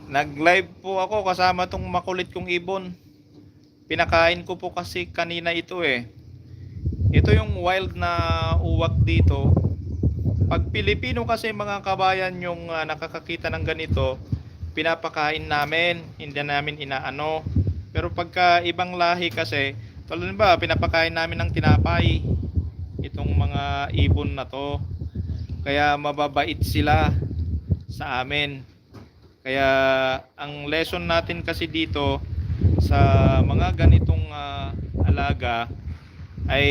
Nag-live po ako kasama tong makulit kong ibon. Pinakain ko po kasi kanina ito eh. Ito yung wild na uwak dito. Pag Pilipino kasi mga kabayan yung nakakakita ng ganito, pinapakain namin, hindi namin inaano. Pero pagka ibang lahi kasi, tulad ba, pinapakain namin ng tinapay itong mga ibon na to. Kaya mababait sila sa amin. Kaya ang lesson natin kasi dito sa mga ganitong alaga ay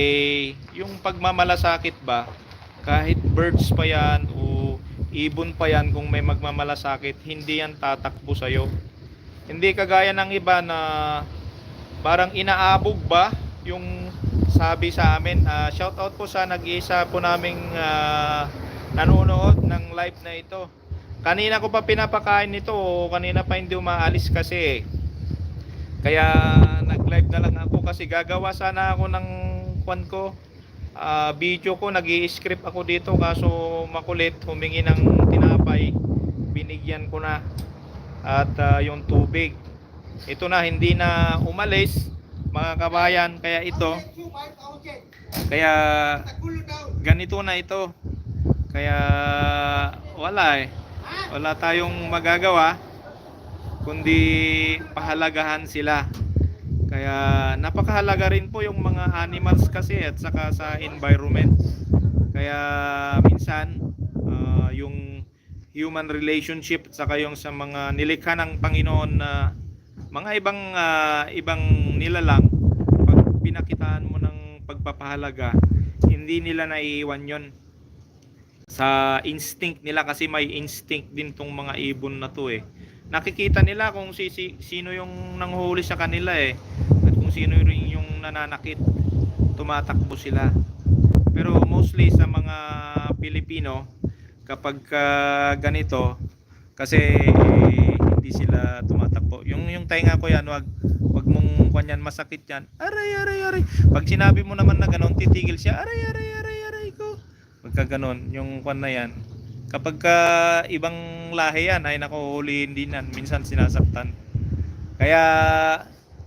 yung pagmamalasakit ba, kahit birds pa yan o ibon pa yan, kung may magmamalasakit hindi yan tatakbo sa'yo. Hindi kagaya ng iba na parang inaabog ba yung sabi sa amin. Shout out po sa nag-iisa po naming nanonood ng live na ito. Kanina ko pa pinapakain nito, kanina pa hindi umaalis kasi. Kaya nag-live na lang ako kasi gagawa sana ako ng kwan ko. Video ko, nag-i-script ako dito kaso makulit, humingi ng tinapay. Binigyan ko na at yung tubig. Ito na, hindi na umalis mga kabayan, kaya ito. Kaya ganito na ito. Kaya wala eh. Wala tayong magagawa kundi pahalagahan sila. Kaya napakahalaga rin po yung mga animals kasi at saka sa environment. Kaya minsan yung human relationship at saka yung sa mga nilikha ng Panginoon na mga ibang nilalang, pag pinakitaan mo ng pagpapahalaga, hindi nila naiiwan yon sa instinct nila, kasi may instinct din tong mga ibon na to eh. Nakikita nila kung sino yung nanghuli sa kanila eh, at kung sino rin yung nananakit, tumatakbo sila. Pero mostly sa mga Pilipino, kapag ganito kasi hindi sila tumatakbo. Yung tainga ko yan, wag mong kanyan, masakit yan. Aray aray aray. Pag sinabi mo naman na ganon, titigil siya. Aray aray aray aray ko. Pagka ganon, yung kwan na yan. Kapag ibang lahi yan, ay nakuhulihin din yan. Minsan sinasaktan. Kaya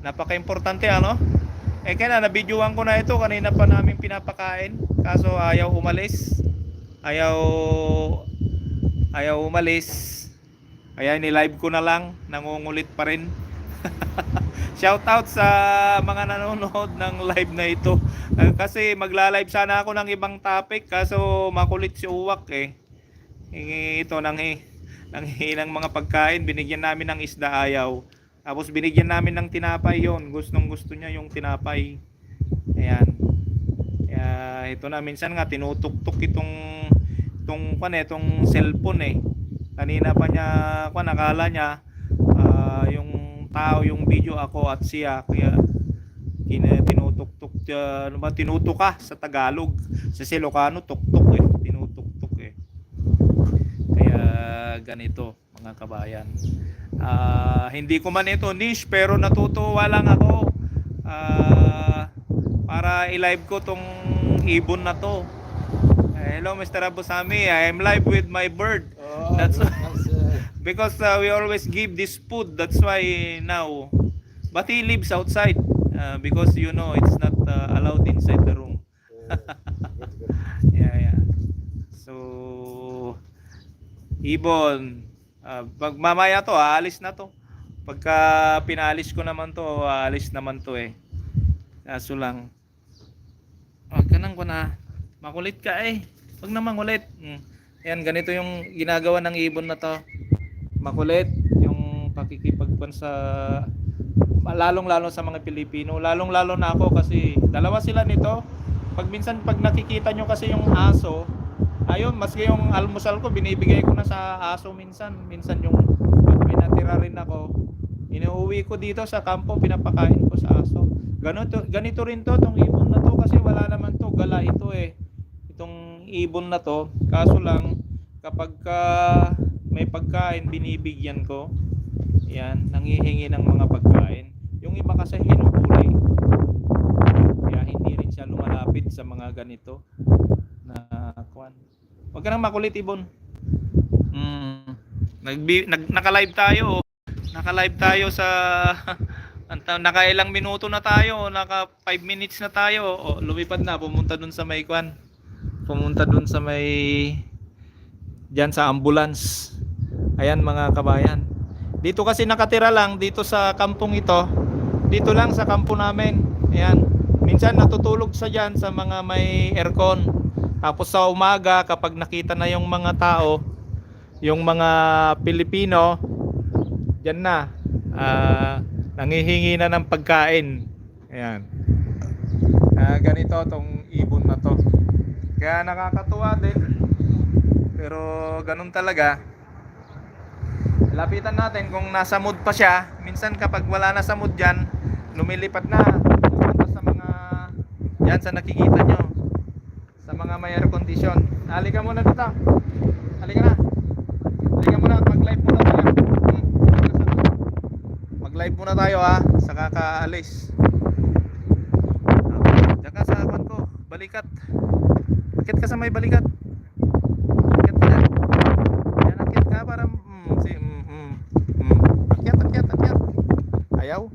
napaka-importante ano. Kaya nabidyoan ko na ito. Kanina pa namin pinapakain. Kaso ayaw umalis. Ayaw umalis. Kaya ni-live ko na lang. Nangungulit pa rin. Shout out sa mga nanonood ng live na ito. Kasi magla-live sana ako ng ibang topic, kaso makulit si Uwak eh. Ito nanghi ng mga pagkain, binigyan namin ng isda, ayaw. Tapos binigyan namin ng tinapay, yon. Gustong gusto niya yung tinapay. Ayan. Kaya ito na, minsan nga tinutuktok itong cellphone eh. Kanina pa niya nakala niya yung tao yung video, ako at siya, kaya tinutuktok tinutuka sa Tagalog, sa Ilocano tuktok eh, tinutuktok eh. Kaya ganito mga kabayan. Hindi ko man ito niche, pero natutuwa lang ako para i-live ko tong ibon na to. Hello Mr. Abusami, I am live with my bird. That's because we always give this food, that's why now. But he lives outside because you know it's not allowed inside the room. Yeah. So ibon, pag mamaya to aalis na to. Pagka pinalis ko naman to, aalis naman to eh. Kaso lang, wag ka nang makulit ka eh. Wag na mangulit. Ayan, ganito yung ginagawa ng ibon na to. Makulit yung pakikipagpan sa, lalong-lalo sa mga Pilipino. Lalong-lalo na ako kasi dalawa sila nito. Pag nakikita nyo kasi yung aso, ayun, maski yung almusal ko binibigay ko na sa aso minsan. Minsan yung pag may natira rin ako, inuuwi ko dito sa kampo, pinapakain ko sa aso. Ganito rin to, tong ibon na to, kasi wala naman to, gala ito eh. Itong ibon na to, kaso lang kapag may pagkain binibigyan ko. Yan, nanghihingi ng mga pagkain. Yung iba kasi hinuhuli. Kaya hindi rin siya lumalapit sa mga ganito na kwan. Huwag ka nang makulit, ibon. Naka-live tayo. Naka-live tayo sa nakailang minuto na tayo, naka 5 minutes na tayo. O, lumipad na, pumunta dun sa may kwan. Pumunta dun sa may diyan sa ambulance. Ayan mga kabayan. Dito kasi nakatira lang dito sa kampong ito. Dito lang sa kampo namin. Ayan. Minsan natutulog sa diyan sa mga may aircon. Tapos sa umaga kapag nakita na yung mga tao, yung mga Pilipino, diyan na nangihingi na ng pagkain. Ayan. Ganito tong ibon na to. Kaya nakakatuwa din. Pero ganun talaga. Lapitan natin kung nasa mood pa siya. Minsan kapag wala na sa mood dyan, lumilipat na. Pupunta sa mga yan sa nakikita nyo. Sa mga may air condition. Halika muna dito. Halika na. Halika muna at mag-live muna tayo. Mag-live muna tayo ha. Sa kakaalis. Diyan ka sa kwan ko. Balikat. Akit ka sa may balikat. Akit ka dyan. Yan akit ka para akyat. Ayaw.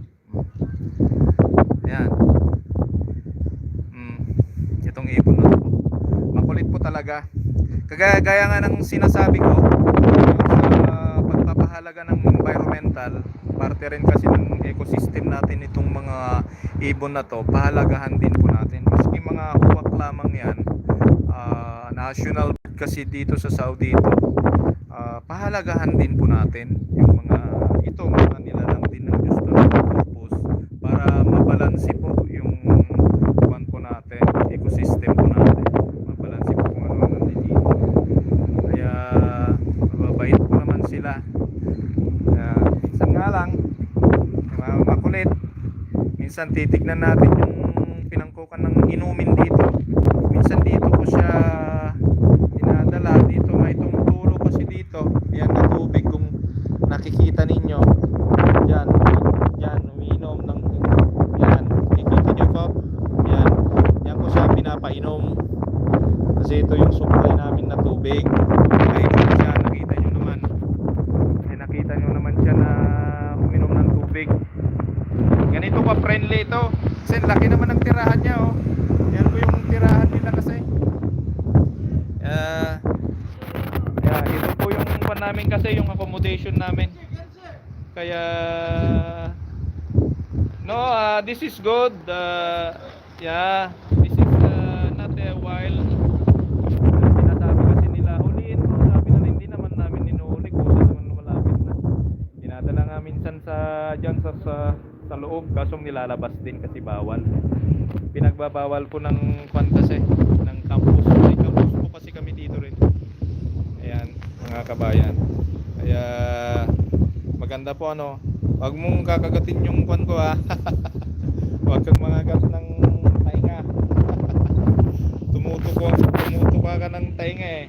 Ayan. Itong ibon na to. Makulit po talaga. Kagaya nga ng sinasabi ko sa pagpapahalaga ng environmental, parte rin kasi ng ecosystem natin itong mga ibon na to, pahalagahan din po natin. Maski mga uwak lamang yan, national bird kasi dito sa Saudi ito, pahalagahan din po natin yung mga ito, mga nilalang din ng Diyos na purpose para mabalanse po yung kuwan po natin, ecosystem po natin, mabalanse po kung ano nandito. Kaya mababait po naman sila. Minsan nga lang makulit, minsan titignan natin yung pinangkukan ng inumin dito. Minsan dito ko siya dinadala, dito may tumutulo kasi dito. Yan na tubig kung nakikita ninyo. Yan, umiinom ng yan. Nakikita nyo po? Yan ko siya pinapainom. Kasi ito yung supply namin na tubig. Ay, siya, nakita nyo naman. Nakita nyo naman siya na uminom ng tubig. Ganito ka friendly ito. Kasi laki naman ng tirahan niya oh. Yan po yung tirahan nila kasi. Ito po yung pan namin kasi yung accommodation namin. Kaya this is good. This is not a wild. Sinasabi kasi nila huliin mo. Sabi na hindi naman namin inuuli kung saan naman malapit na. Dinadala nga minsan dyan sa loob, kasong nilalabas din kasi bawal. Pinagbabawal po ng kwan kasi ng campus. May campus po kasi kami dito rin. Ayan mga kabayan. Kaya maganda po ano. Huwag mong kakagatin yung kwan ko ha. Huwag kang mangagat ng tainga. Tumutuka ka ng tainga eh.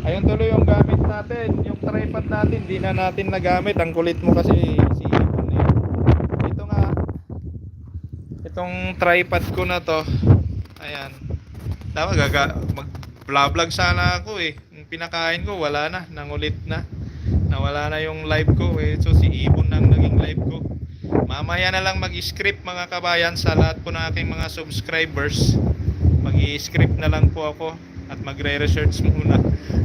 Ayun tuloy yung gamit natin. Yung tripod natin, di na natin nagamit. Ang kulit mo kasi si ibon eh. Ito nga. Itong tripod ko na to. Ayan. Dapat mag-vlog sana ako eh. Yung pinakain ko wala na. Nangulit na. Nawala na yung live ko eh. So si ibon nang naging live ko. Mamaya na lang mag-script mga kabayan sa lahat po ng aking mga subscribers. Mag-i-script na lang po ako at magre-research muna.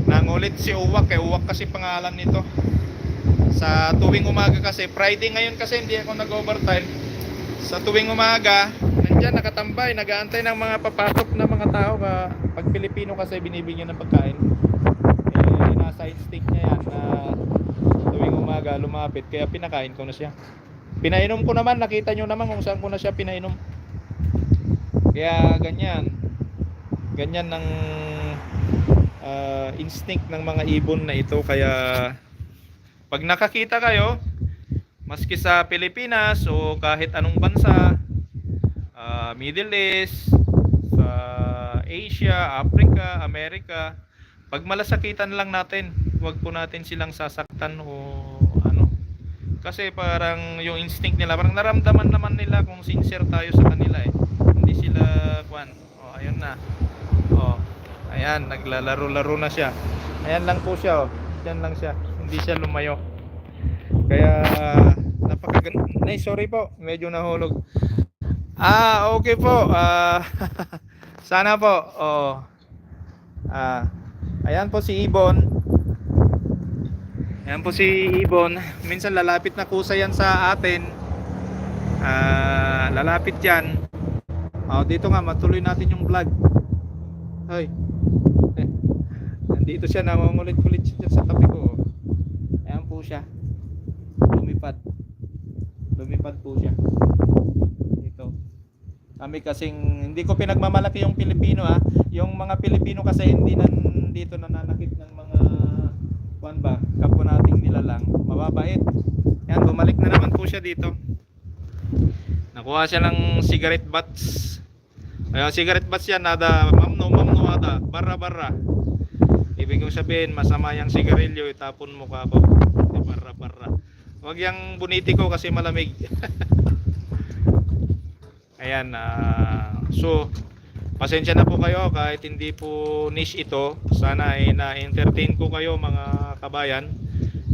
Nangulit si Uwak eh. Uwak kasi pangalan nito. Sa tuwing umaga kasi, Friday ngayon kasi hindi ako nag-overtime. Sa tuwing umaga, nandiyan nakatambay, nag-aantay ng mga papasok na mga tao. Pag Pilipino kasi binibigyan ng pagkain. Nasa instinct niya yan na tuwing umaga lumapit. Kaya pinakain ko na siya. Pinainom ko naman, nakita nyo naman kung saan ko na siya pinainom. Kaya ganyan ng instinct ng mga ibon na ito. Kaya pag nakakita kayo, maski sa Pilipinas o kahit anong bansa, Middle East, sa Asia, Africa, America, pag malasakitan lang natin, huwag po natin silang sasaktan o ano. Kasi parang yung instinct nila, parang naramdaman naman nila kung sincere tayo sa kanila eh. Hindi sila kwan. Oh, ayun na. Oh, ayan, naglalaro-laro na siya. Ayan lang po siya oh. Diyan lang siya. Hindi siya lumayo. Kaya Nay, sorry po, medyo nahulog. Okay po. Sana po. Oh. Ah, ayan po si Ibon. Ayan po si Ibon. Minsan lalapit na kusa yan sa atin. Lalapit yan. Dito nga, matuloy natin yung vlog. Hoy. Nandito siya, nangungulit-kulit siya sa tabi ko. Ayan po siya. Lumipad. Lumipad po siya. Ito. Kami kasing, hindi ko pinagmamalaki yung Pilipino ha. Yung mga Pilipino kasi hindi dito nananakit ng mga kapwa nating nilalang. Mababait. Yan, bumalik na naman po siya dito. Nakuha siya ng cigarette butts. Ayun, cigarette butts yan, nada, mamno, ada, barra. Ibig kong sabihin, masama yung sigarilyo, itapon mo ka ako. Barra. Huwag yung buniti ko kasi malamig. Ayan, so pasensya na po kayo kahit hindi po niche ito. Sana ay na-entertain ko kayo mga kabayan.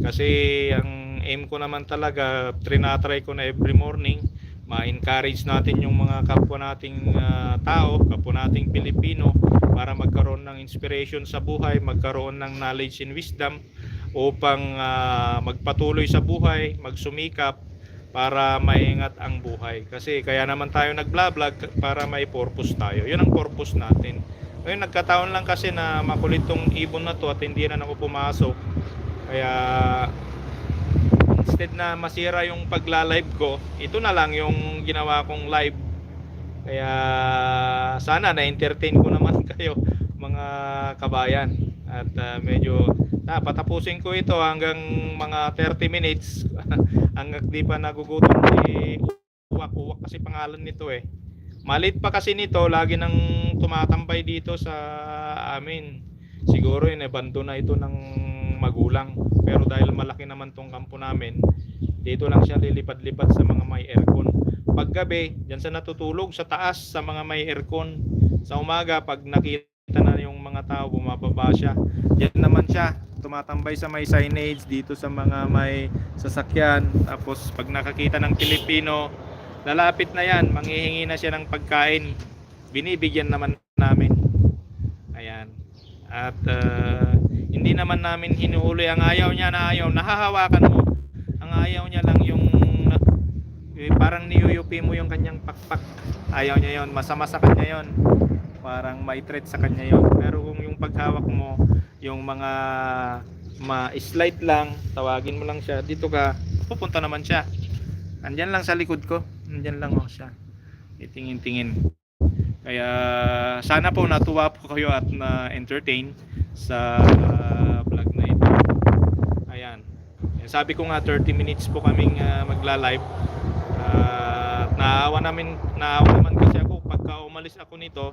Kasi ang aim ko naman talaga, trinatry ko na every morning, ma-encourage natin yung mga kapwa nating tao, kapwa nating Pilipino, para magkaroon ng inspiration sa buhay, magkaroon ng knowledge and wisdom upang magpatuloy sa buhay, magsumikap para maingat ang buhay. Kasi kaya naman tayo nag-vlog para may purpose tayo. Yun ang purpose natin. Ngayon nagkataon lang kasi na makulit tong ibon na to at hindi na ako pumasok. Kaya instead na masira yung pagla-live ko, ito na lang yung ginawa kong live. Kaya sana na-entertain ko naman kayo mga kabayan. At medyo patapusin ko ito hanggang mga 30 minutes hanggang di pa nagugutom si Uwak kasi pangalan nito eh. Malit pa kasi nito, lagi nang tumatambay dito sa amin. Siguro inabando na ito ng magulang. Pero dahil malaki naman tong kampo namin, dito lang siya lilipad-lipad sa mga may aircon. Paggabi, diyan sa natutulog sa taas sa mga may aircon. Sa umaga pag nakita na yung mga tao, bumababa siya. Diyan naman siya tumatambay sa may signage dito sa mga may sasakyan. Tapos pag nakakita ng Pilipino, lalapit na yan, manghihingi na siya ng pagkain, binibigyan naman namin. Ayan. At hindi naman namin hinuhuli. Ang ayaw niya na ayaw, nahahawakan mo. Ang ayaw niya lang yung parang niyuyupi mo yung kanyang pakpak. Ayaw niya yon, masama sa kanya yon, parang may threat sa kanya yon. Pero kung yung paghawak mo, yung mga ma-slide lang, tawagin mo lang siya, dito ka, pupunta naman siya. Andyan lang sa likod ko, andyan lang siya, itingin-tingin. Kaya sana po natuwa po kayo at na-entertain sa vlog na ito. Ayan, sabi ko nga 30 minutes po kaming magla-live. Naawa naman kasi ako pagka umalis ako nito,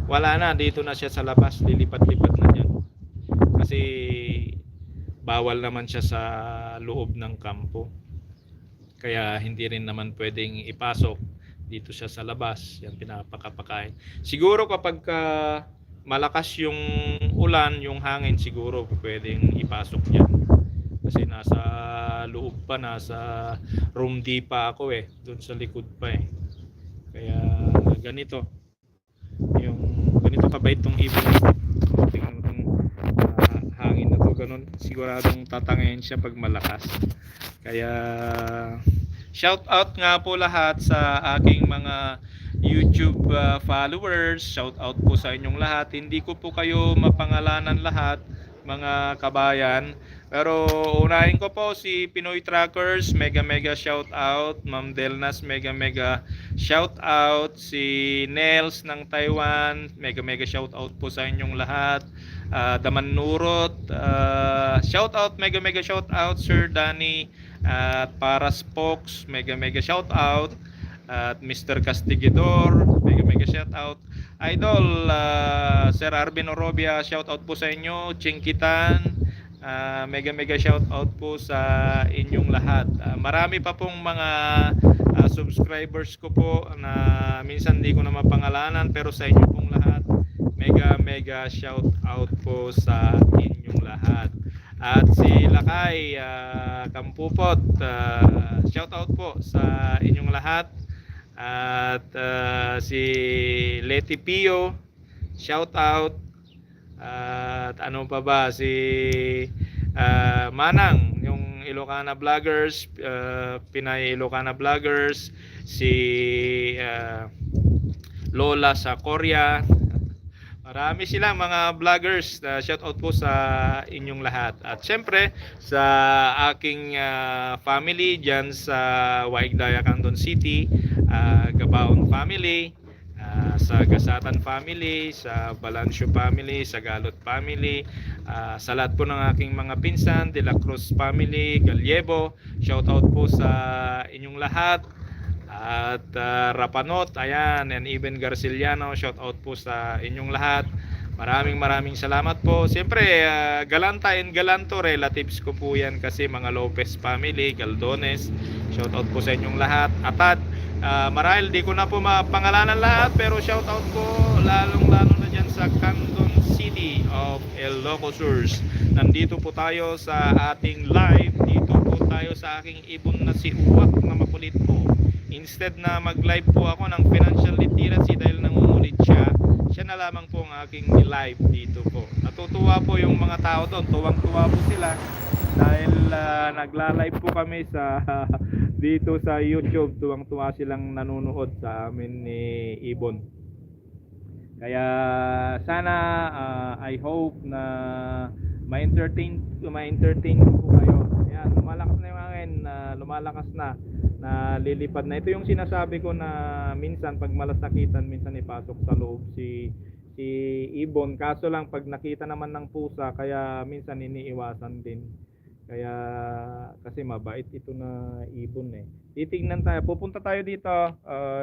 wala na, dito na siya sa labas, lilipat-lipat na dyan. Kasi bawal naman siya sa loob ng kampo. Kaya hindi rin naman pwedeng ipasok, dito siya sa labas, yan pinapakapakain. Siguro kapag malakas yung ulan, yung hangin, siguro pwedeng ipasok yan. Kasi nasa loob pa, nasa room D pa ako eh, doon sa likod pa eh. Kaya ganito kabait tong ibon. Tingnan mo hangin na to, ganun, siguradong tatangayin siya pag malakas. Kaya shout out nga po lahat sa aking mga YouTube followers. Shout out po sa inyong lahat. Hindi ko po kayo mapangalanan lahat mga kabayan, pero unahin ko po si Pinoy Trackers, mega shout out. Ma'am Delnas, mega shout out. Si Nels ng Taiwan, mega shout out po sa inyong lahat. Daman Nurot, shout out, mega shout out. Sir Danny at Paras Fox, mega shout out. At Mr. Castigidor, mega shout out. Idol Sir Arvin Orobia, shout out po sa inyo. Chingkitan, mega shout out po sa inyong lahat. Marami pa pong mga subscribers ko po na minsan hindi ko na mapangalanan, pero sa inyo pong lahat, mega shout out po sa inyong lahat. At si Lakay Kampupot, shout out po sa inyong lahat. At si Leti Pio, shout out. At ano pa ba, si Manang, yung Ilocana Vloggers, Pinay Ilocana Vloggers, si Lola sa Korea. Marami silang mga vloggers. Shout out po sa inyong lahat. At syempre sa aking family dyan sa Waigdaya, Candon City, Gabaon family, sa Gasatan family, sa Balancio family, sa Galot family, sa lahat po ng aking mga pinsan, De La Cruz family, Gallego, shout out po sa inyong lahat. At Rapanot, ayan, and even Garciliano, shout out po sa inyong lahat. Maraming salamat po. Siyempre, Galanta and Galanto, relatives ko po yan kasi mga Lopez family, Galdones, shout out po sa inyong lahat. Atad, marahil di ko na po mapangalanan lahat, pero shout out po lalo na dyan sa Candon City of Ilocos. Nandito po tayo sa ating live. Dito po tayo sa aking ibon na si Uwak na makulit po. Instead na mag-live po ako ng financial literacy dahil nangungulit siya, siya na lamang po ang aking live dito po. Natutuwa po yung mga tao doon, tuwang-tuwa po sila dahil nagla-live po kami sa dito sa YouTube. Tuwang-tuwa silang nanonood sa amin ni Ibon. Kaya sana I hope na ma-entertain ko po kayo. Ayan, lumalakas na yung hangin, lumalakas na lilipad na. Ito yung sinasabi ko na minsan pag malasakitan, minsan ipasok sa loob si Ibon. Kaso lang pag nakita naman ng pusa, kaya minsan iniiwasan din. Kaya kasi mabait ito na Ibon eh. Titignan tayo, pupunta tayo dito.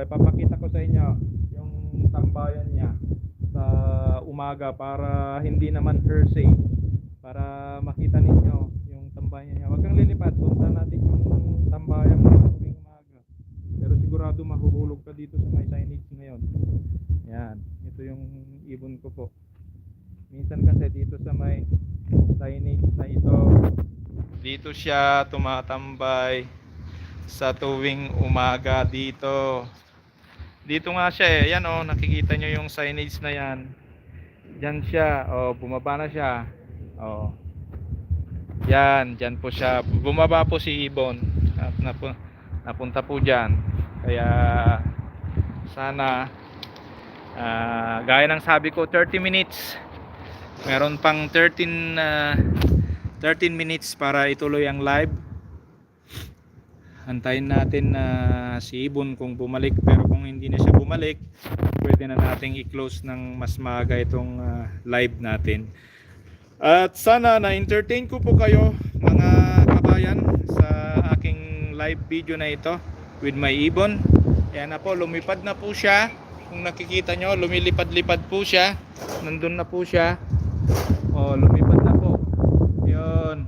Ipapakita ko sa inyo yung tambayan niya sa umaga para hindi naman hearsay, para makita ninyo yung tambayan niya. Huwag kang lilipad, punta natin yung tambayan mo tuwing umaga. Pero sigurado mahuhulog ka dito sa may signage ngayon. Yan, ito yung ibon ko po. Minsan kasi dito sa may signage na ito, dito siya tumatambay sa tuwing umaga dito. Dito nga siya eh. Yan oh, nakikita nyo yung signage na yan. Diyan siya. Oh, bumaba na siya. Oh. Yan, diyan po siya. Bumaba po si Ibon. At napunta po diyan. Kaya sana gaya ng sabi ko, 30 minutes. Meron pang 13 minutes para ituloy ang live. Antayin natin na si Ibon kung bumalik, pero kung hindi na siya bumalik, pwede na nating i-close ng mas maaga itong live natin. At sana na-entertain ko po kayo mga kabayan sa aking live video na ito with my Ibon. Ayan na po, lumipad na po siya. Kung nakikita nyo, lumilipad-lipad po siya. Nandun na po siya. O, lumipad na po. Yun.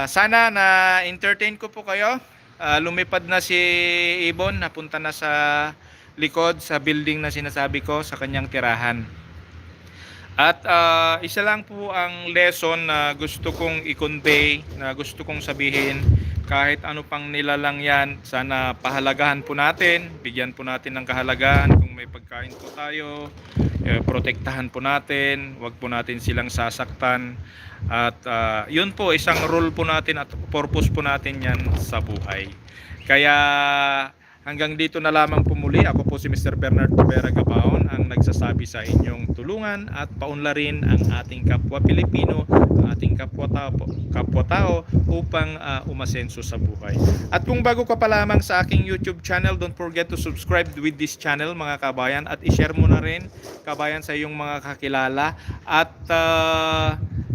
Sana na-entertain ko po kayo. Lumipad na si Ibon, napunta na sa likod sa building na sinasabi ko, sa kanyang tirahan. At isa lang po ang lesson na gusto kong i-convey, na gusto kong sabihin, kahit ano pang nilalang yan, sana pahalagahan po natin, bigyan po natin ng kahalagahan. Kung may pagkain po tayo, protektahan po natin, wag po natin silang sasaktan. At yun po, isang role po natin at purpose po natin yan sa buhay. Kaya hanggang dito na lamang po muli. Ako po si Mr. Bernard Tubera Gabaon, ang nagsasabi sa inyong tulungan at paunlarin ang ating kapwa Pilipino, ang ating kapwa tao upang umasenso sa buhay. At kung bago ka pa lamang sa aking YouTube channel, don't forget to subscribe with this channel mga kabayan, at i-share mo na rin kabayan sa iyong mga kakilala, at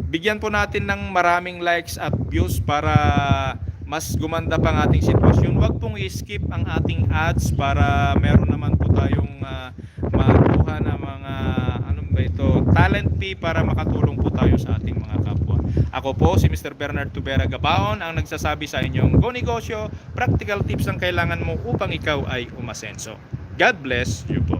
bigyan po natin ng maraming likes at views para mas gumanda pa ang ating sitwasyon. Huwag pong i-skip ang ating ads para meron naman po tayong makuha na mga talent fee para makatulong po tayo sa ating mga kapwa. Ako po si Mr. Bernard Tubera Gabaon, ang nagsasabi sa inyong go negosyo, practical tips ang kailangan mo upang ikaw ay umasenso. God bless you po.